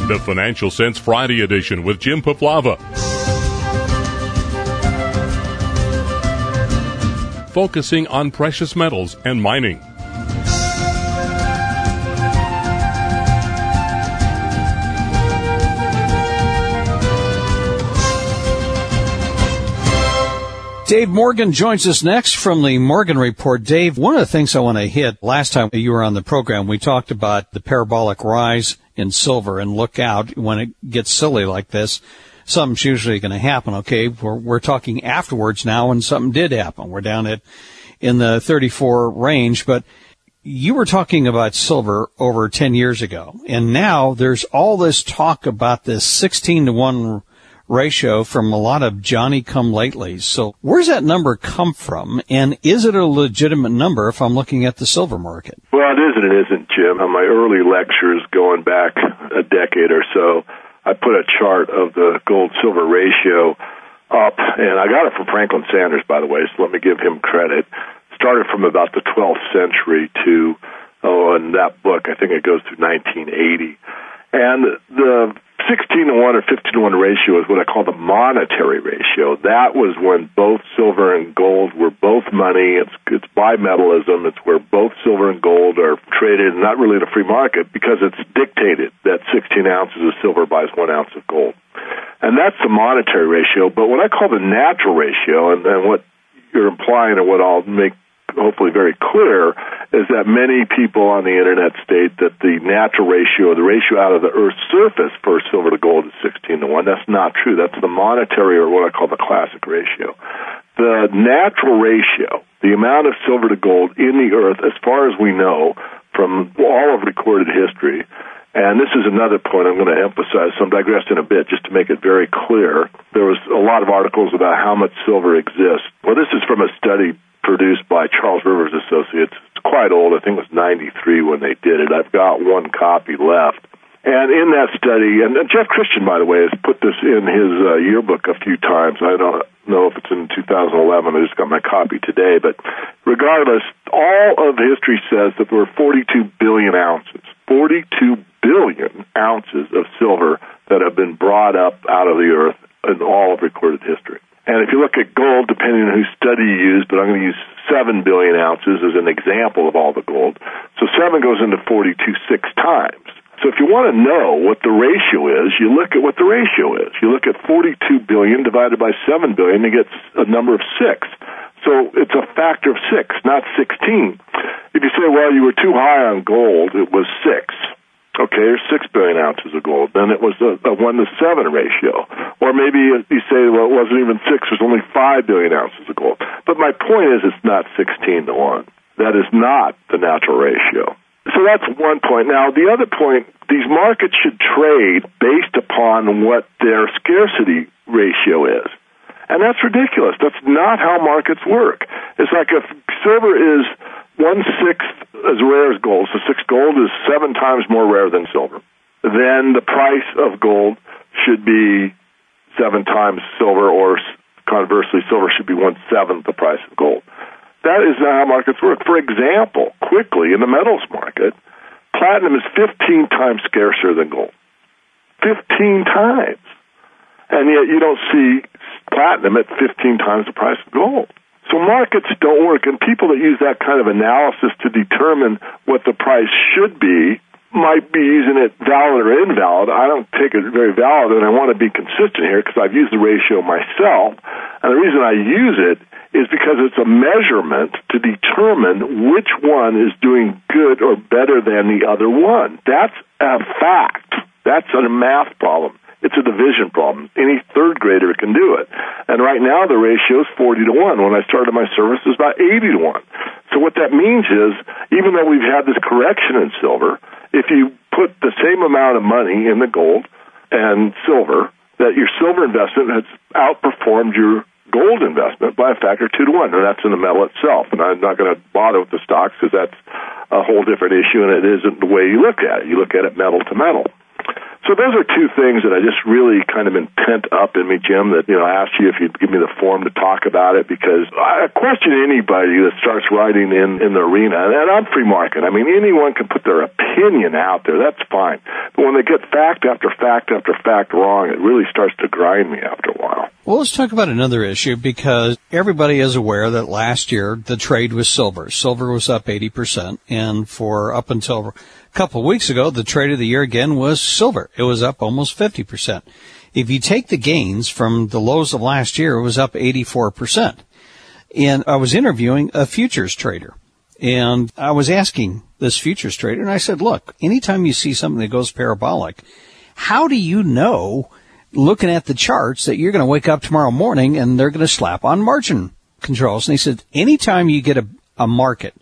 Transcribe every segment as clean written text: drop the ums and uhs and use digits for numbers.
The Financial Sense Friday edition with Jim Paflava. Focusing on precious metals and mining. Dave Morgan joins us next from the Morgan Report. Dave, one of the things I want to hit, last time you were on the program, we talked about the parabolic rise in silver, and look out when it gets silly like this. Something's usually going to happen. Okay, we're talking afterwards now, and something did happen. We're down in the 34 range, but you were talking about silver over 10 years ago, and now there's all this talk about this 16-to-1 ratio from a lot of Johnny-come-latelys. So where's that number come from, and is it a legitimate number if I'm looking at the silver market? Well, it is and it isn't, Jim. On my early lectures going back a decade or so, I put a chart of the gold-silver ratio up, and I got it from Franklin Sanders, by the way, so let me give him credit. Started from about the 12th century to, in that book, I think it goes through 1980. And the 16-to-1 or 15-to-1 ratio is what I call the monetary ratio. That was when both silver and gold were both money. It's bimetallism. It's where both silver and gold are traded, not really in a free market, because it's dictated that 16 ounces of silver buys 1 ounce of gold. And that's the monetary ratio. But what I call the natural ratio, and what you're implying and what I'll make hopefully very clear, is that many people on the internet state that the natural ratio, the ratio out of the Earth's surface for silver to gold is 16-to-1. That's not true. That's the monetary, or what I call the classic ratio. The natural ratio, the amount of silver to gold in the Earth, as far as we know from all of recorded history, and this is another point I'm going to emphasize, so I'm digressed in a bit just to make it very clear. There was a lot of articles about how much silver exists. Well, this is from a study produced by Charles Rivers Associates. It's quite old. I think it was 93 when they did it. I've got one copy left. And in that study, and Jeff Christian, by the way, has put this in his yearbook a few times. I don't know if it's in 2011. I just got my copy today. But regardless, all of history says that there were 42 billion ounces, 42 billion ounces of silver that have been brought up out of the earth in all of recorded history. And if you look at gold, depending on whose study you use, but I'm going to use 7 billion ounces as an example of all the gold. So 7 goes into 42 6 times. So if you want to know what the ratio is, you look at what the ratio is. You look at 42 billion divided by 7 billion, you get a number of 6. So it's a factor of 6, not 16. If you say, well, you were too high on gold, it was 6. Okay, there's 6 billion ounces of gold. Then it was a 1-to-7 ratio. Or maybe you say, well, it wasn't even 6, there's only 5 billion ounces of gold. But my point is it's not 16-to-1. That is not the natural ratio. So that's one point. Now, the other point, these markets should trade based upon what their scarcity ratio is. And that's ridiculous. That's not how markets work. It's like if silver is 1/6 as rare as gold, so 6 gold is 7 times more rare than silver, then the price of gold should be 7 times silver, or conversely, silver should be 1/7 the price of gold. That is not how markets work. For example, quickly, in the metals market, platinum is 15 times scarcer than gold. 15 times. And yet you don't see platinum at 15 times the price of gold. So markets don't work, and people that use that kind of analysis to determine what the price should be might be using it valid or invalid. I don't take it very valid, and I want to be consistent here because I've used the ratio myself. And the reason I use it is because it's a measurement to determine which one is doing good or better than the other one. That's a fact. That's a math problem. It's a division problem. Any third grader can do it. And right now the ratio is 40-to-1. When I started my service, it was about 80-to-1. So what that means is, even though we've had this correction in silver, if you put the same amount of money in the gold and silver, that your silver investment has outperformed your gold investment by a factor 2-to-1, and that's in the metal itself. And I'm not going to bother with the stocks because that's a whole different issue, and it isn't the way you look at it. You look at it metal to metal. So those are two things that I just really kind of been pent up in me, Jim, that, I asked you if you'd give me the forum to talk about it, because I question anybody that starts writing in the arena, and I'm free market. I mean, anyone can put their opinion out there. That's fine. But when they get fact after fact after fact wrong, it really starts to grind me after a while. Well, let's talk about another issue, because everybody is aware that last year the trade was silver. Silver was up 80%, and for up until a couple of weeks ago, the trade of the year again was silver. It was up almost 50%. If you take the gains from the lows of last year, it was up 84%. And I was interviewing a futures trader, and I was asking this futures trader, and I said, look, anytime you see something that goes parabolic, how do you know, looking at the charts, that you're going to wake up tomorrow morning and they're going to slap on margin controls? And he said, anytime you get a market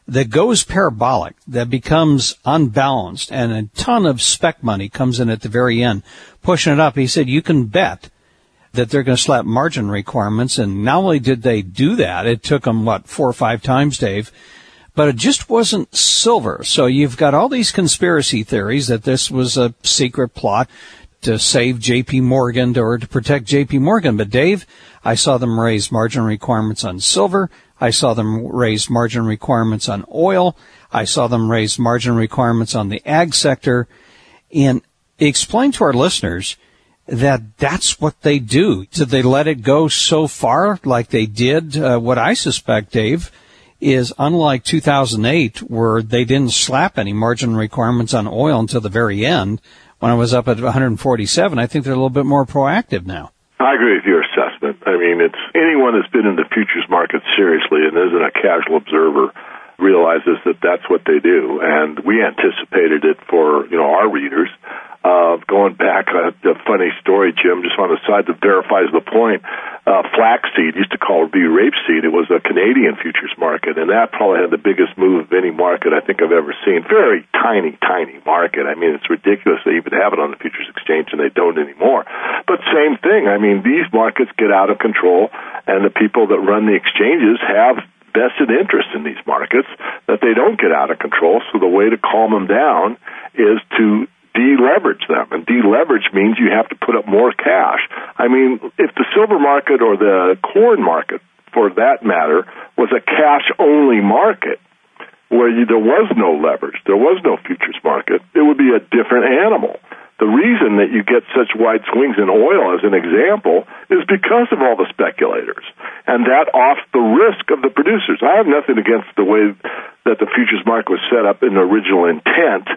that goes parabolic, that becomes unbalanced, and a ton of spec money comes in at the very end, pushing it up, he said, you can bet that they're going to slap margin requirements. And not only did they do that, it took them, 4 or 5 times, Dave, but it just wasn't silver. So you've got all these conspiracy theories that this was a secret plot to save J.P. Morgan or to protect J.P. Morgan. But, Dave, I saw them raise margin requirements on silver. I saw them raise margin requirements on oil. I saw them raise margin requirements on the ag sector. And explain to our listeners that that's what they do. Did they let it go so far like they did? What I suspect, Dave, is unlike 2008, where they didn't slap any margin requirements on oil until the very end, when I was up at 147, I think they're a little bit more proactive now. I agree with your assessment. I mean, it's anyone that's been in the futures market seriously and isn't a casual observer realizes that that's what they do. And we anticipated it for, our readers. Going back, a funny story, Jim, just on the side that verifies the point. Flaxseed, used to call it rapeseed. It was a Canadian futures market, and that probably had the biggest move of any market I think I've ever seen. Very tiny, tiny market. I mean, it's ridiculous they even have it on the futures exchange, and they don't anymore. But same thing. I mean, these markets get out of control, and the people that run the exchanges have vested interest in these markets that they don't get out of control. So the way to calm them down is to deleverage them, and deleverage means you have to put up more cash. I mean, if the silver market or the corn market, for that matter, was a cash-only market where there was no leverage, there was no futures market, it would be a different animal. The reason that you get such wide swings in oil, as an example, is because of all the speculators, and that offs the risk of the producers. I have nothing against the way that the futures market was set up in the original intent,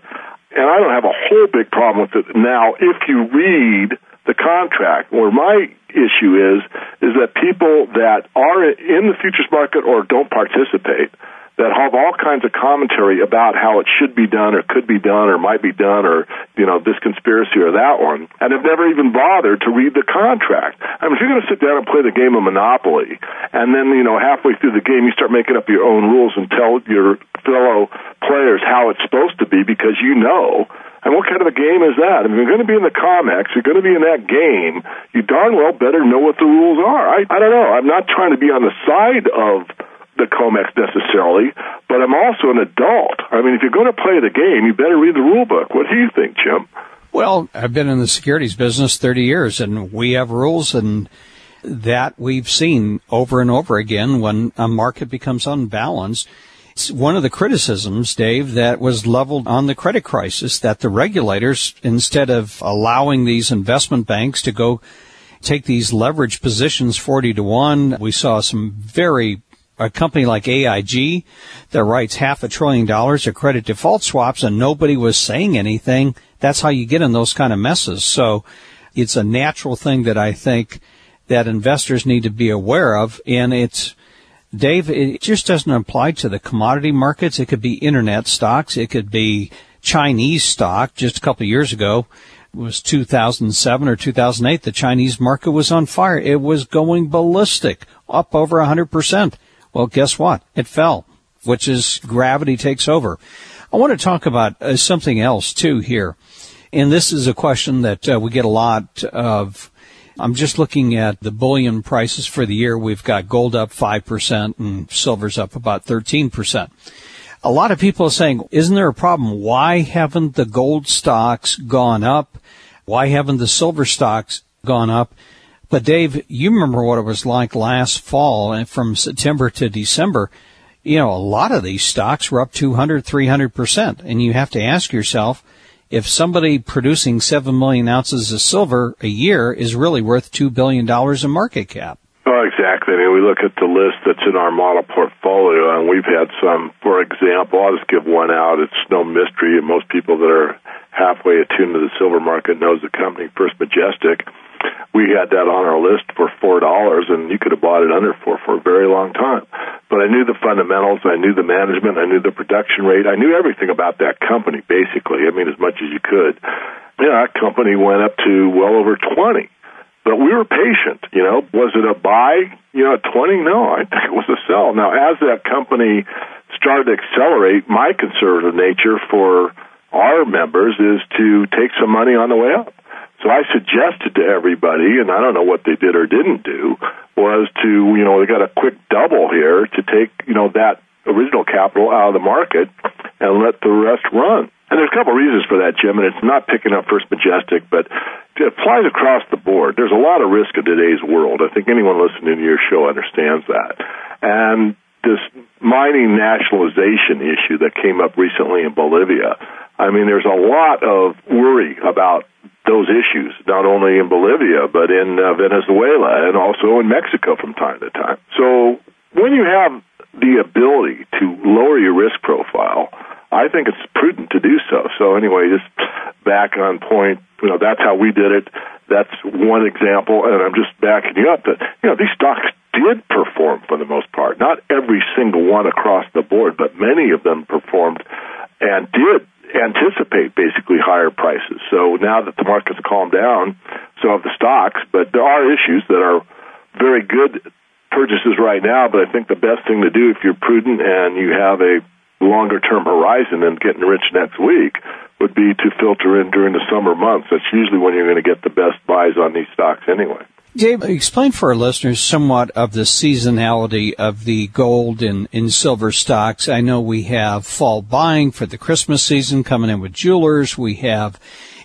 and I don't have a whole big problem with it now if you read the contract. Where my issue is that people that are in the futures market or don't participate, that have all kinds of commentary about how it should be done or could be done or might be done or, this conspiracy or that one, and have never even bothered to read the contract. I mean, if you're going to sit down and play the game of Monopoly, and then, halfway through the game you start making up your own rules and tell your fellow players how it's supposed to be because and what kind of a game is that? If you're going to be in the COMEX, you're going to be in that game, you darn well better know what the rules are. I don't know. I'm not trying to be on the side of the COMEX necessarily, but I'm also an adult. I mean, if you're going to play the game, you better read the rule book. What do you think, Jim? Well, I've been in the securities business 30 years, and we have rules, and that we've seen over and over again when a market becomes unbalanced. It's one of the criticisms, Dave, that was leveled on the credit crisis, that the regulators, instead of allowing these investment banks to go take these leverage positions 40-1, we saw a company like AIG that writes $500 billion of credit default swaps, and nobody was saying anything. That's how you get in those kind of messes. So it's a natural thing that I think that investors need to be aware of. And Dave, it just doesn't apply to the commodity markets. It could be internet stocks. It could be Chinese stock. Just a couple of years ago, it was 2007 or 2008, the Chinese market was on fire. It was going ballistic, up over 100%. Well, guess what? It fell, which is gravity takes over. I want to talk about something else, too, here. And this is a question that we get a lot of. I'm just looking at the bullion prices for the year. We've got gold up 5% and silver's up about 13%. A lot of people are saying, isn't there a problem? Why haven't the gold stocks gone up? Why haven't the silver stocks gone up? But Dave, you remember what it was like last fall, and from September to December. A lot of these stocks were up 200, 300%. And you have to ask yourself, if somebody producing 7 million ounces of silver a year is really worth $2 billion in market cap. Oh, exactly. I mean, we look at the list that's in our model portfolio, and we've had some, for example, I'll just give one out. It's no mystery, and most people that are halfway attuned to the silver market knows the company, First Majestic. We had that on our list for $4, and you could have bought it under $4 for a very long time. But I knew the fundamentals, I knew the management, I knew the production rate, I knew everything about that company, basically. I mean, as much as you could. That company went up to well over 20. But we were patient, Was it a buy, at 20? No, I think it was a sell. Now, as that company started to accelerate, my conservative nature for our members is to take some money on the way up. So I suggested to everybody, and I don't know what they did or didn't do, was to, they got a quick double here to take, that original capital out of the market and let the rest run. And there's a couple of reasons for that, Jim, and it's not picking up First Majestic, but it applies across the board. There's a lot of risk in today's world. I think anyone listening to your show understands that. And this mining nationalization issue that came up recently in Bolivia, I mean, there's a lot of worry about those issues, not only in Bolivia, but in Venezuela and also in Mexico from time to time. So when you have the ability to lower your risk profile, I think it's prudent to do so. So anyway, just back on point, that's how we did it. That's one example, and I'm just backing you up that, these stocks did perform for the most part. Not every single one across the board, but many of them performed and did anticipate basically higher prices. So now that the market's calmed down, so have the stocks, but there are issues that are very good purchases right now, but I think the best thing to do if you're prudent and you have a longer-term horizon than getting rich next week would be to filter in during the summer months. That's usually when you're going to get the best buys on these stocks anyway. Dave, explain for our listeners somewhat of the seasonality of the gold and silver stocks. I know we have fall buying for the Christmas season coming in with jewelers. We have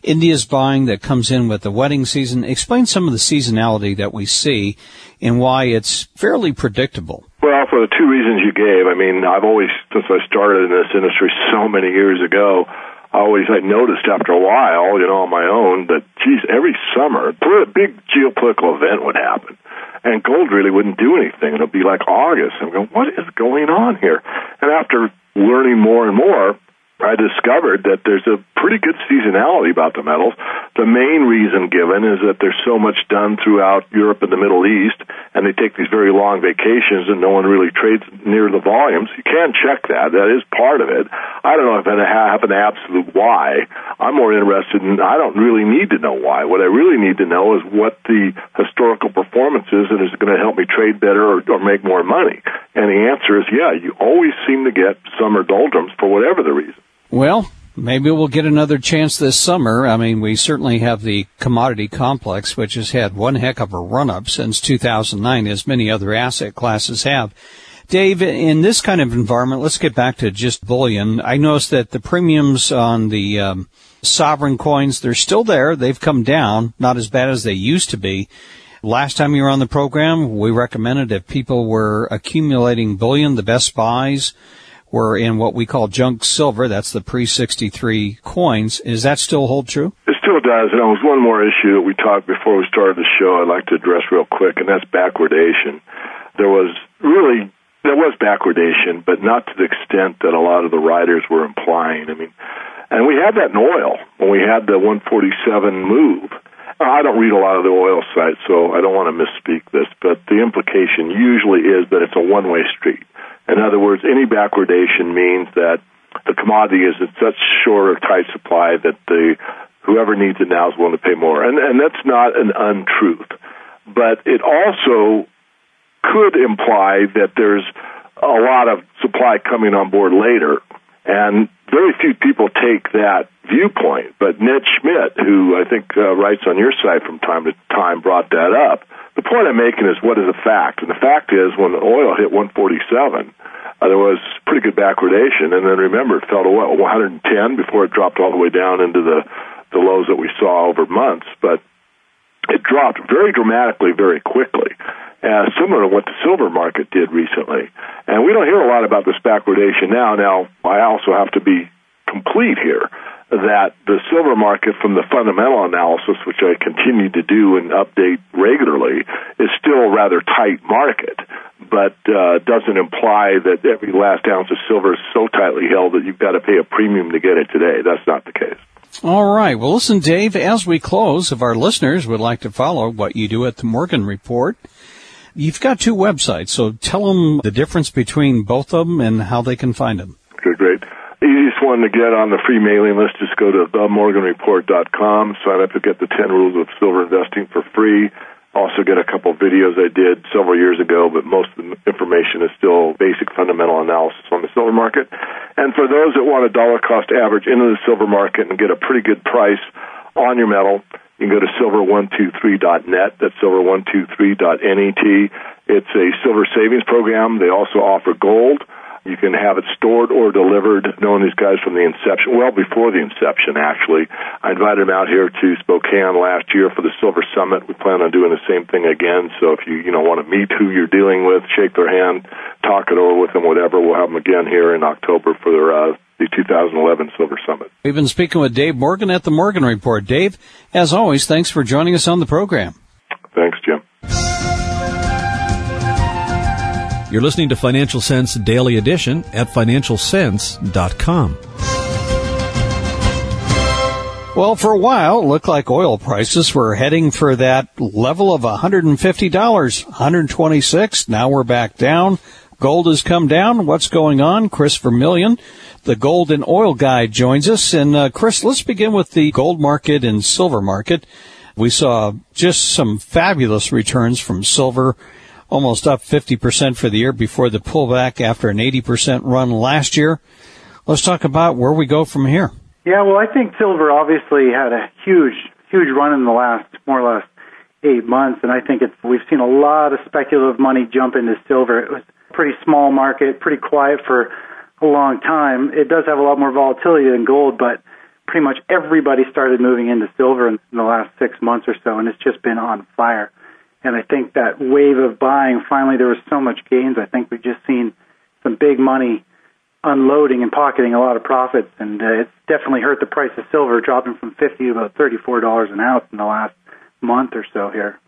India's buying that comes in with the wedding season. Explain some of the seasonality that we see and why it's fairly predictable. Well, for the two reasons you gave, I mean, I've always, since I started in this industry so many years ago, I noticed after a while, on my own, that, every summer, a big geopolitical event would happen, and gold really wouldn't do anything. It'll be like August. I'm going, what is going on here? And after learning more and more, I discovered that there's a pretty good seasonality about the metals. The main reason given is that there's so much done throughout Europe and the Middle East, and they take these very long vacations, and no one really trades near the volumes. You can check that. That is part of it. I don't know if I have an absolute why. I'm more interested in, I don't really need to know why. What I really need to know is what the historical performance is that is going to help me trade better or make more money. And the answer is, you always seem to get summer doldrums for whatever the reason. Well, maybe we'll get another chance this summer. I mean, we certainly have the commodity complex, which has had one heck of a run-up since 2009, as many other asset classes have. Dave, in this kind of environment, let's get back to just bullion. I noticed that the premiums on the sovereign coins, they're still there. They've come down, not as bad as they used to be. Last time you were on the program, we recommended if people were accumulating bullion, the best buys were in what we call junk silver. That's the pre-63 coins. Does that still hold true? It still does. And there was one more issue that we talked before we started the show I'd like to address real quick, and that's backwardation. There was backwardation, but not to the extent that a lot of the writers were implying. I mean, and we had that in oil when we had the 147 move. I don't read a lot of the oil sites, so I don't want to misspeak this, but the implication usually is that it's a one-way street. In other words, any backwardation means that the commodity is in such short or tight supply that whoever needs it now is willing to pay more. And that's not an untruth. But it also could imply that there's a lot of supply coming on board later. And very few people take that viewpoint. But Ned Schmidt, who I think writes on your site from time to time, brought that up. The point I'm making is, what is a fact? And the fact is, when the oil hit 147, there was pretty good backwardation. And then remember, it fell to 110 before it dropped all the way down into the lows that we saw over months. But it dropped very dramatically, very quickly, similar to what the silver market did recently. And we don't hear a lot about this backwardation now. Now, I also have to be complete here that the silver market, from the fundamental analysis, which I continue to do and update regularly, is still a rather tight market, but doesn't imply that every last ounce of silver is so tightly held that you've got to pay a premium to get it today. That's not the case. All right. Well, listen, Dave, as we close, if our listeners would like to follow what you do at the Morgan Report, you've got two websites, so tell them the difference between both of them and how they can find them. Okay, great. Easiest one to get on the free mailing list, just go to themorganreport.com, sign up to get the 10 rules of silver investing for free. Also get a couple of videos I did several years ago, but most of the information is still basic fundamental analysis on the silver market. And for those that want a dollar cost average into the silver market and get a pretty good price on your metal, you can go to silver123.net. That's silver123.net. It's a silver savings program. They also offer gold. You can have it stored or delivered, knowing these guys from the inception, well before the inception, actually. I invited them out here to Spokane last year for the Silver Summit. We plan on doing the same thing again. So if you want to meet who you're dealing with, shake their hand, talk it over with them, whatever, we'll have them again here in October for the 2011 Silver Summit. We've been speaking with Dave Morgan at the Morgan Report. Dave, as always, thanks for joining us on the program. Thanks, Jim. You're listening to Financial Sense Daily Edition at financialsense.com. Well, for a while, it looked like oil prices were heading for that level of $150, $126. Now we're back down. Gold has come down. What's going on? Chris Vermillion, the Gold and Oil Guy, joins us. And Chris, let's begin with the gold market and silver market. We saw just some fabulous returns from silver, almost up 50% for the year before the pullback after an 80% run last year. Let's talk about where we go from here. Yeah, well, I think silver obviously had a huge run in the last, more or less, 8 months, and I think we've seen a lot of speculative money jump into silver. It was a pretty small market, pretty quiet for a long time. It does have a lot more volatility than gold, but pretty much everybody started moving into silver in the last 6 months or so, and it's just been on fire. And I think that wave of buying, finally there was so much gains. I think we've just seen some big money unloading and pocketing a lot of profits, and it's definitely hurt the price of silver, dropping from $50 to about $34 an ounce in the last month or so here.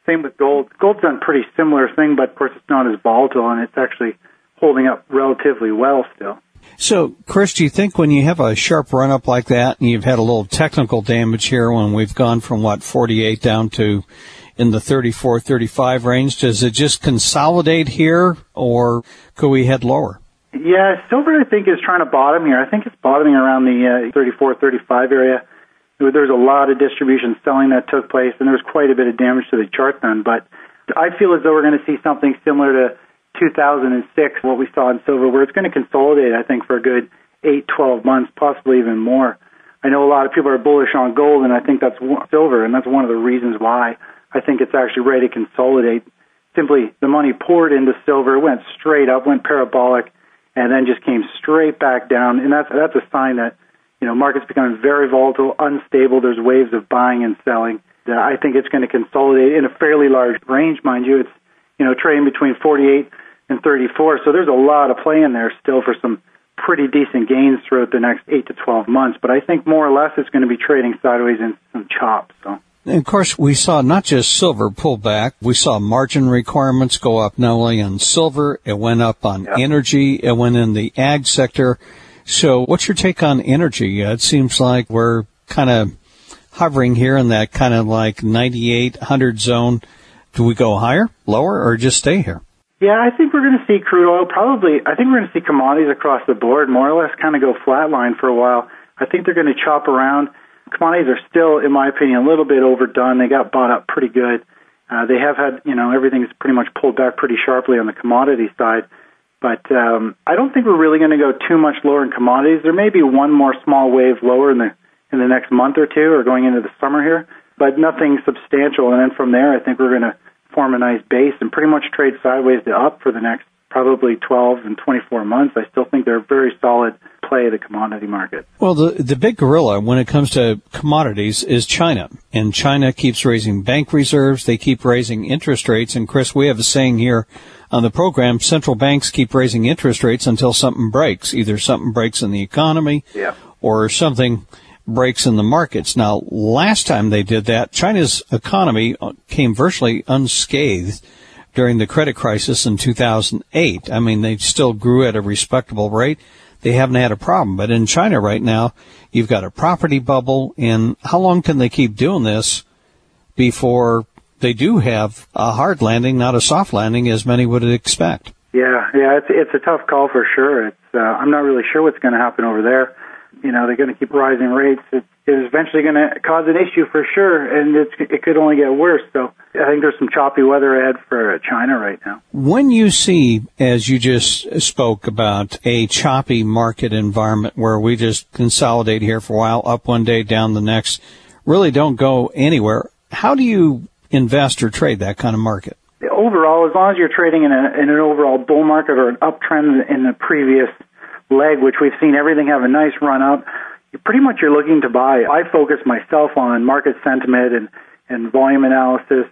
Same with gold. Gold's done a pretty similar thing, but of course it's not as volatile, and it's actually holding up relatively well still. So, Chris, do you think when you have a sharp run-up like that, and you've had a little technical damage here when we've gone from, 48 down to in the 34, 35 range, does it just consolidate here, or could we head lower? Yeah, silver, I think, is trying to bottom here. I think it's bottoming around the 34, 35 area. There's a lot of distribution selling that took place, and there's quite a bit of damage to the chart done. But I feel as though we're going to see something similar to 2006, what we saw in silver, where it's going to consolidate, I think, for a good 8, 12 months, possibly even more. I know a lot of people are bullish on gold, and I think that's silver, and that's one of the reasons why I think it's actually ready to consolidate. Simply, the money poured into silver, went straight up, went parabolic, and then just came straight back down. And that's a sign that, market's becoming very volatile, unstable. There's waves of buying and selling. I think it's going to consolidate in a fairly large range, mind you. It's, trading between 48 and 34. So there's a lot of play in there still for some pretty decent gains throughout the next 8 to 12 months. But I think more or less it's going to be trading sideways in some chops. So. And of course, we saw not just silver pull back. We saw margin requirements go up not only on silver, it went up on energy, it went in the ag sector. So what's your take on energy? It seems like we're kind of hovering here in that kind of like 98, 100 zone. Do we go higher, lower, or just stay here? Yeah, I think we're going to see crude oil I think we're going to see commodities across the board more or less kind of go flatline for a while. I think they're going to chop around. Commodities are still, in my opinion, a little bit overdone. They got bought up pretty good. They have had, everything's pretty much pulled back pretty sharply on the commodity side. But I don't think we're really going to go too much lower in commodities. There may be one more small wave lower in the next month or two or going into the summer here, but nothing substantial. And then from there, I think we're going to form a nice base and pretty much trade sideways to up for the next probably 12 and 24 months, I still think they're a very solid play, the commodity market. Well, the big gorilla when it comes to commodities is China. And China keeps raising bank reserves. They keep raising interest rates. And, Chris, we have a saying here on the program, central banks keep raising interest rates until something breaks. Either something breaks in the economy or something breaks in the markets. Now, last time they did that, China's economy came virtually unscathed during the credit crisis in 2008. I mean, they still grew at a respectable rate. They haven't had a problem. But in China right now, you've got a property bubble. And how long can they keep doing this before they do have a hard landing, not a soft landing, as many would expect? Yeah, it's a tough call for sure. I'm not really sure what's going to happen over there. You know, they're going to keep rising rates. It is eventually going to cause an issue for sure, and it could only get worse. So I think there's some choppy weather ahead for China right now. When you see, as you just spoke about, a choppy market environment where we just consolidate here for a while, up one day, down the next, really don't go anywhere, how do you invest or trade that kind of market? Overall, as long as you're trading in an overall bull market or an uptrend in the previous leg, which we've seen everything have a nice run up, pretty much you're looking to buy. I focus myself on market sentiment and volume analysis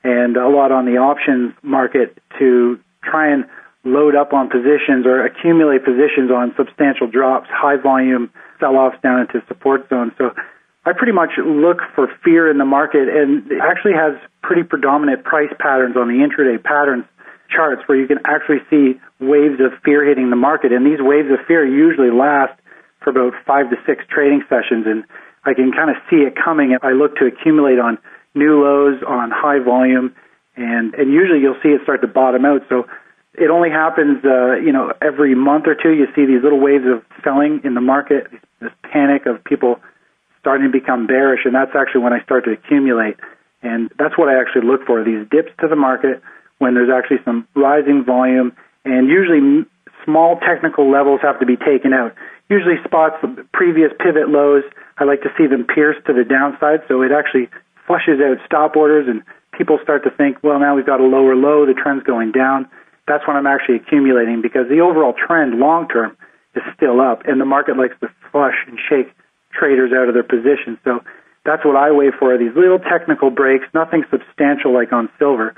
and a lot on the options market to try and load up on positions or accumulate positions on substantial drops, high volume sell-offs down into support zones. So I pretty much look for fear in the market, and it actually has pretty predominant price patterns on the intraday patterns charts where you can actually see waves of fear hitting the market. And these waves of fear usually last for about 5 to 6 trading sessions, and I can kind of see it coming. I look to accumulate on new lows, on high volume, and usually you'll see it start to bottom out. So it only happens, every month or two. You see these little waves of selling in the market, this panic of people starting to become bearish, and that's actually when I start to accumulate. And that's what I actually look for, these dips to the market when there's actually some rising volume, and usually small technical levels have to be taken out. Usually spots previous pivot lows, I like to see them pierce to the downside, so it actually flushes out stop orders, and people start to think, well, now we've got a lower low, the trend's going down. That's when I'm actually accumulating, because the overall trend long-term is still up, and the market likes to flush and shake traders out of their positions. So that's what I wait for, these little technical breaks, nothing substantial like on silver,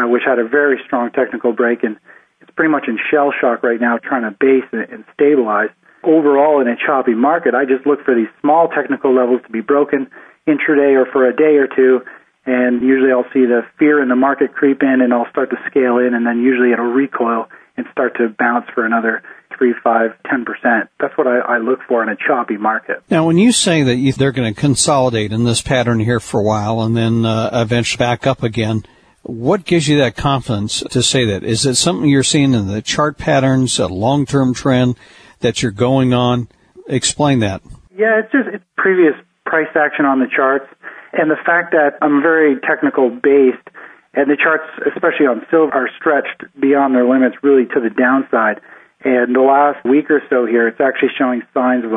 which had a very strong technical break, and it's pretty much in shell shock right now trying to base and stabilize. Overall, in a choppy market, I just look for these small technical levels to be broken intraday or for a day or two, and usually I'll see the fear in the market creep in, and I'll start to scale in, and then usually it'll recoil and start to bounce for another 3, 5, 10%. That's what I look for in a choppy market. Now, when you say that they're going to consolidate in this pattern here for a while and then eventually back up again, what gives you that confidence to say that? Is it something you're seeing in the chart patterns, a long-term trend that you're going on? Explain that. Yeah, it's previous price action on the charts, and the fact that I'm very technical based, and the charts, especially on silver, are stretched beyond their limits really to the downside. And the last week or so here, it's actually showing signs of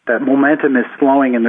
that momentum is slowing, and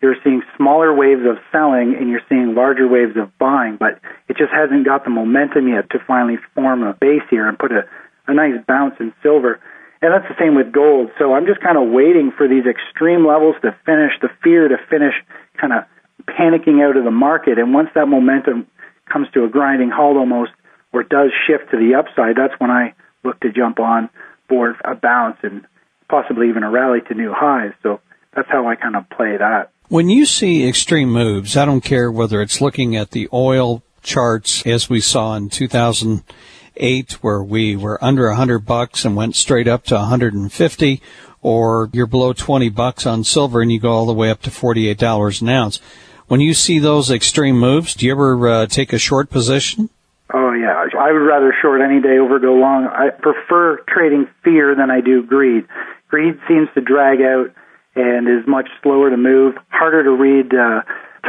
you're seeing smaller waves of selling and you're seeing larger waves of buying, but it just hasn't got the momentum yet to finally form a base here and put a nice bounce in silver. And that's the same with gold. So I'm just kind of waiting for these extreme levels to finish, the fear to finish kind of panicking out of the market. And once that momentum comes to a grinding halt almost, or does shift to the upside, that's when I look to jump on board a bounce and possibly even a rally to new highs. So that's how I kind of play that. When you see extreme moves, I don't care whether it's looking at the oil charts as we saw in 2008 where we were under $100 and went straight up to 150, or you're below $20 on silver and you go all the way up to $48 an ounce. When you see those extreme moves, do you ever take a short position? Oh, yeah. I would rather short any day over go long. I prefer trading fear than I do greed. Greed seems to drag out and is much slower to move, harder to read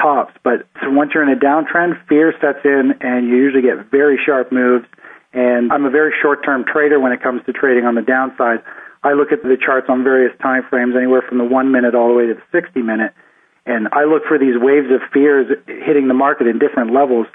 tops. But so once you're in a downtrend, fear sets in, and you usually get very sharp moves. And I'm a very short-term trader when it comes to trading on the downside. I look at the charts on various time frames, anywhere from the 1 minute all the way to the 60 minute, and I look for these waves of fears hitting the market in different levels.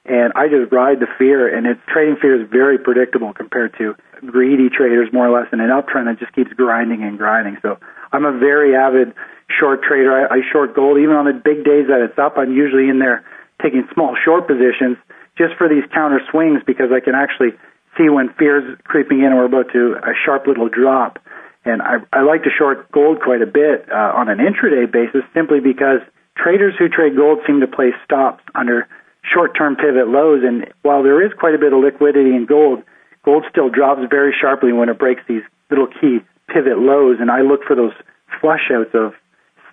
and I just ride the fear, and trading fear is very predictable compared to greedy traders, more or less, in an uptrend that just keeps grinding and grinding. So I'm a very avid short trader. I short gold. Even on the big days that it's up, I'm usually in there taking small short positions just for these counter swings, because I can actually see when fear's creeping in and we're about to a sharp little drop. And I like to short gold quite a bit on an intraday basis, simply because traders who trade gold seem to place stops under short-term pivot lows. And while there is quite a bit of liquidity in gold, gold still drops very sharply when it breaks these little key pivot lows. And I look for those flush outs of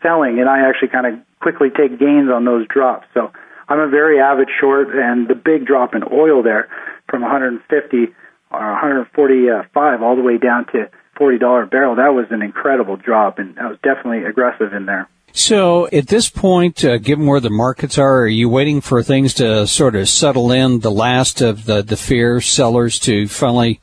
selling, and I actually kind of quickly take gains on those drops. So I'm a very avid short, and the big drop in oil there from 150 or 145 all the way down to $40 a barrel, that was an incredible drop, and I was definitely aggressive in there. So at this point, given where the markets are you waiting for things to sort of settle in, the last of the fear sellers to finally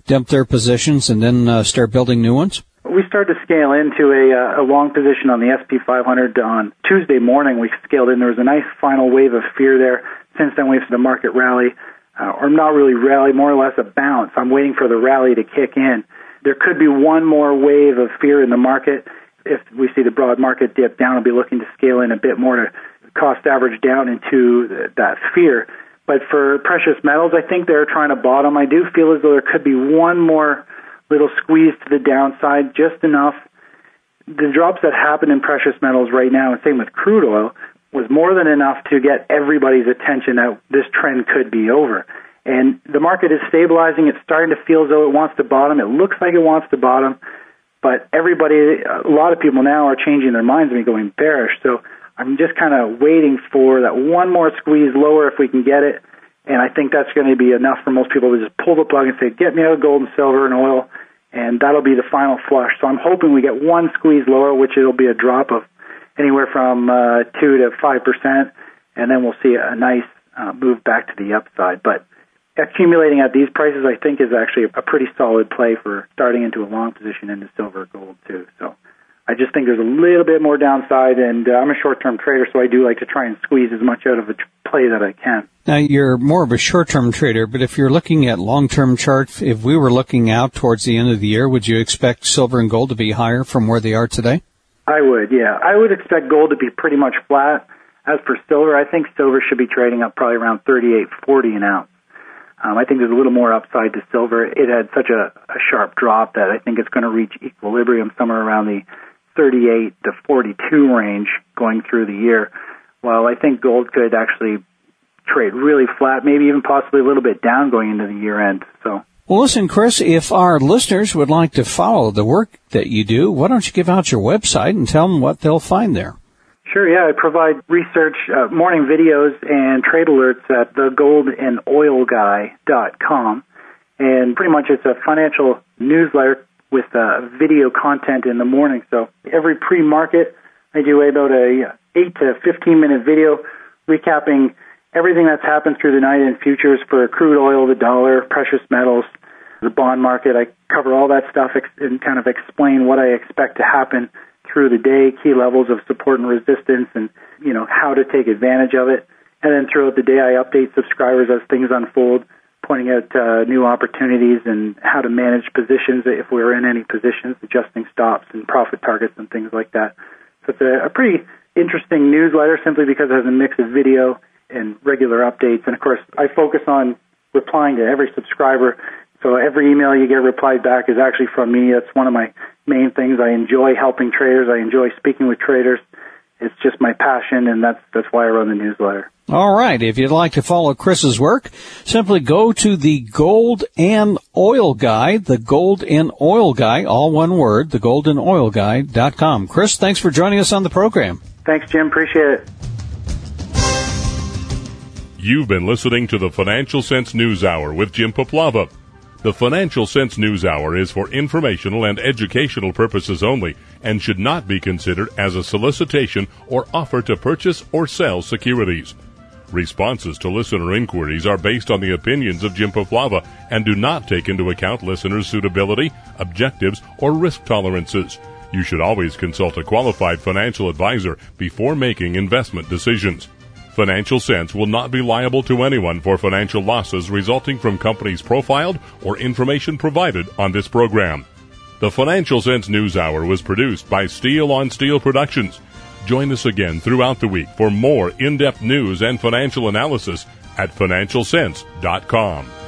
dump their positions and then start building new ones? We started to scale into a long position on the SP 500 on Tuesday morning. We scaled in. There was a nice final wave of fear there. Since then, we've seen the market rally, or not really rally, more or less a bounce. I'm waiting for the rally to kick in. There could be one more wave of fear in the market. If we see the broad market dip down, I'll be looking to scale in a bit more to cost average down into that fear. But for precious metals, I think they're trying to bottom. I do feel as though there could be one more little squeeze to the downside, just enough. The drops that happen in precious metals right now, and same with crude oil, was more than enough to get everybody's attention that this trend could be over. And the market is stabilizing. It's starting to feel as though it wants to bottom. It looks like it wants to bottom, but everybody, a lot of people now are changing their minds and going bearish. So I'm just kind of waiting for that one more squeeze lower if we can get it. And I think that's going to be enough for most people to just pull the plug and say, get me out of gold and silver and oil, and that'll be the final flush. So I'm hoping we get one squeeze lower, which it'll be a drop of anywhere from 2 to 5%, and then we'll see a nice move back to the upside. But accumulating at these prices, I think, is actually a pretty solid play for starting into a long position into silver or gold, too. So I just think there's a little bit more downside, and I'm a short-term trader, so I do like to try and squeeze as much out of a play that I can. Now, you're more of a short-term trader, but if you're looking at long-term charts, if we were looking out towards the end of the year, would you expect silver and gold to be higher from where they are today? I would, yeah. I would expect gold to be pretty much flat. As for silver, I think silver should be trading up probably around $38.40 an ounce. I think there's a little more upside to silver. It had such a sharp drop that I think it's going to reach equilibrium somewhere around the 38 to 42 range going through the year, while I think gold could actually trade really flat, maybe even possibly a little bit down going into the year end. So, well, listen, Chris, if our listeners would like to follow the work that you do, why don't you give out your website and tell them what they'll find there? Sure, yeah. I provide research, morning videos, and trade alerts at thegoldandoilguy.com. And pretty much it's a financial newsletter with video content in the morning. So every pre-market, I do about a 8 to 15-minute video recapping everything that's happened through the night in futures for crude oil, the dollar, precious metals, the bond market. I cover all that stuff and kind of explain what I expect to happen through the day, key levels of support and resistance, and, you know, how to take advantage of it. And then throughout the day, I update subscribers as things unfold, pointing out new opportunities and how to manage positions if we're in any positions, adjusting stops and profit targets and things like that. So it's a pretty interesting newsletter simply because it has a mix of video and regular updates. And, of course, I focus on replying to every subscriber. So every email you get replied back is actually from me. That's one of my main things. I enjoy helping traders. I enjoy speaking with traders. It's just my passion, and that's why I run the newsletter. All right. If you'd like to follow Chris's work, simply go to the Gold and Oil Guy, the Gold and Oil Guy, all one word, thegoldandoilguy.com. Chris, thanks for joining us on the program. Thanks, Jim. Appreciate it. You've been listening to the Financial Sense News Hour with Jim Poplava. The Financial Sense News Hour is for informational and educational purposes only and should not be considered as a solicitation or offer to purchase or sell securities. Responses to listener inquiries are based on the opinions of Jim Poplava and do not take into account listeners' suitability, objectives, or risk tolerances. You should always consult a qualified financial advisor before making investment decisions. Financial Sense will not be liable to anyone for financial losses resulting from companies profiled or information provided on this program. The Financial Sense News Hour was produced by Steel on Steel Productions. Join us again throughout the week for more in-depth news and financial analysis at financialsense.com.